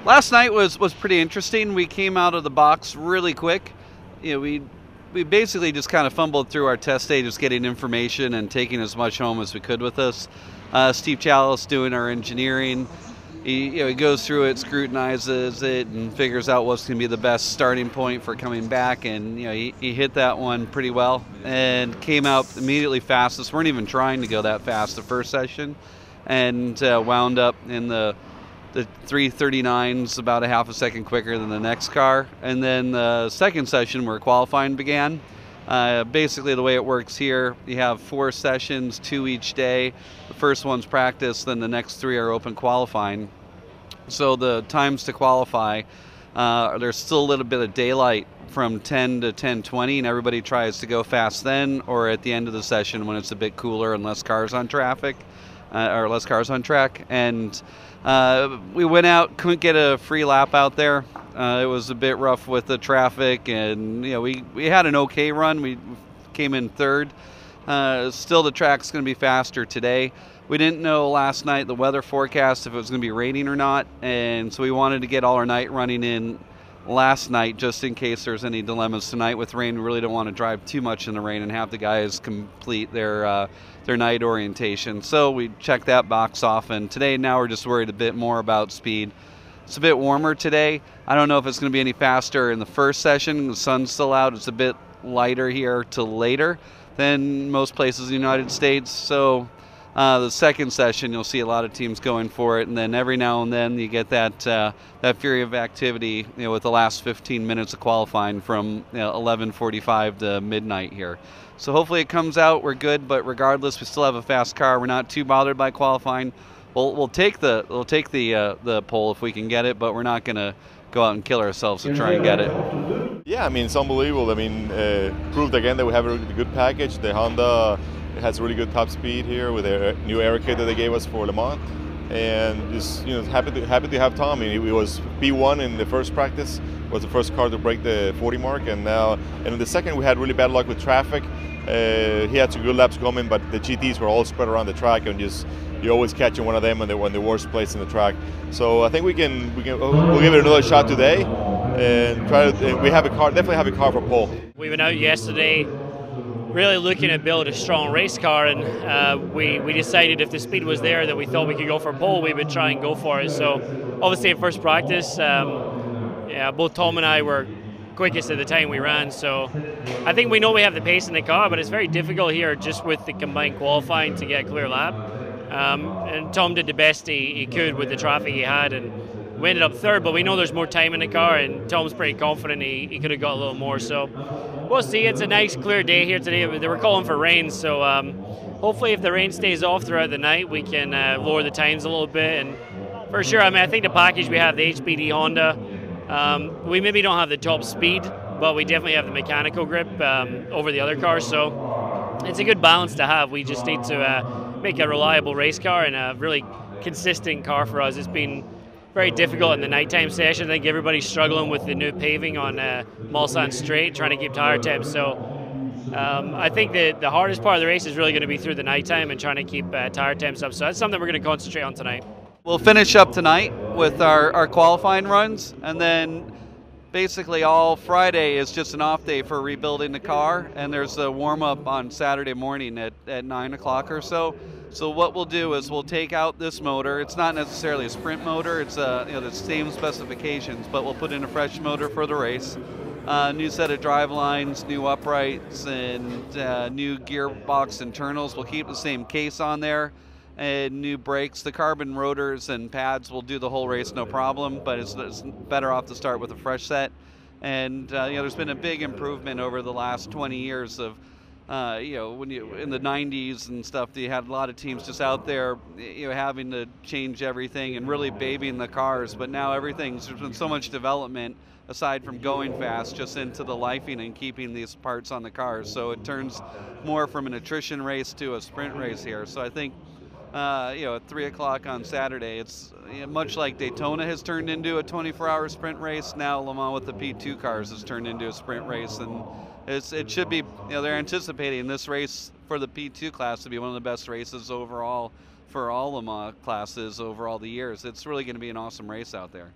Last night was pretty interesting. We came out of the box really quick. We basically just kind of fumbled through our test day, just getting information and taking as much home as we could with us. Steve Chalice doing our engineering. He goes through it, scrutinizes it, and figures out what's going to be the best starting point for coming back. And he hit that one pretty well and came out immediately fastest. Weren't even trying to go that fast the first session, and wound up in the 3:39s, about a half a second quicker than the next car. And then the second session where qualifying began. Basically the way it works here, you have 4 sessions, 2 each day. The first one's practice, then the next 3 are open qualifying. So the times to qualify, there's still a little bit of daylight from 10 to 10:20, and everybody tries to go fast then, or at the end of the session when it's a bit cooler and less cars on traffic, or less cars on track. And we went out, couldn't get a free lap out there. It was a bit rough with the traffic, and we had an okay run. We came in third. Still, the track's going to be faster today. We didn't know last night the weather forecast if it was going to be raining or not, and so we wanted to get all our night running in last night just in case there's any dilemmas tonight with rain. We really don't want to drive too much in the rain and have the guys complete their night orientation. So we checked that box off, and today now we're just worried a bit more about speed. It's a bit warmer today. I don't know if it's going to be any faster in the first session. The sun's still out. It's a bit lighter here till later than most places in the United States. So the second session, you'll see a lot of teams going for it, and then every now and then you get that fury of activity, with the last 15 minutes of qualifying from 11:45 to midnight here. So hopefully it comes out. We're good, but regardless, we still have a fast car. We're not too bothered by qualifying. We'll take the pole if we can get it, but we're not going to go out and kill ourselves to try and get it. Yeah, I mean, it's unbelievable. I mean, proved again that we have a really good package. The Honda has really good top speed here with their new air kit that they gave us for Le Mans, and just happy to have Tom. I mean, he was P1 in the first practice, was the first car to break the 40 mark, and in the second we had really bad luck with traffic. He had some good laps coming, but the GTs were all spread around the track, and you're always catching one of them when they're in the worst place in the track. So I think we'll give it another shot today, and we definitely have a car for pole. We went out yesterday really looking to build a strong race car, and we decided if the speed was there that we thought we could go for pole, we would try and go for it. So obviously in first practice, both Tom and I were quickest at the time we ran, so I think we know we have the pace in the car, but it's very difficult here just with the combined qualifying to get a clear lap. And Tom did the best he could with the traffic he had, and we ended up third, but we know there's more time in the car, and Tom's pretty confident he could have got a little more. So we'll see. It's a nice clear day here today. They were calling for rain, so hopefully if the rain stays off throughout the night, we can lower the times a little bit. And for sure, I mean, I think the package we have, the HPD Honda, we maybe don't have the top speed, but we definitely have the mechanical grip over the other cars, so it's a good balance to have. We just need to make a reliable race car and a really consistent car for us. It's been very difficult in the nighttime session. I think everybody's struggling with the new paving on Mulsanne Straight, trying to keep tire temps. So I think that the hardest part of the race is really going to be through the nighttime and trying to keep tire temps up. So that's something we're going to concentrate on tonight. We'll finish up tonight with our qualifying runs, and then basically all Friday is just an off day for rebuilding the car, and there's a warm-up on Saturday morning at 9 o'clock or so. So what we'll do is we'll take out this motor. It's not necessarily a sprint motor, it's the same specifications, but we'll put in a fresh motor for the race. New set of drive lines, new uprights, and new gearbox internals. We'll keep the same case on there, and new brakes. The carbon rotors and pads will do the whole race no problem, but it's better off to start with a fresh set. And there's been a big improvement over the last 20 years of when in the 90s and stuff, you had a lot of teams just out there having to change everything and really babying the cars, but now there's been so much development aside from going fast, just into the lifing and keeping these parts on the cars. So it turns more from an attrition race to a sprint race here. So I think at 3 o'clock on Saturday, it's much like Daytona has turned into a 24-hour sprint race. Now Le Mans with the P2 cars has turned into a sprint race, and it should be. They're anticipating this race for the P2 class to be one of the best races overall for all Le Mans classes over all the years. It's really going to be an awesome race out there.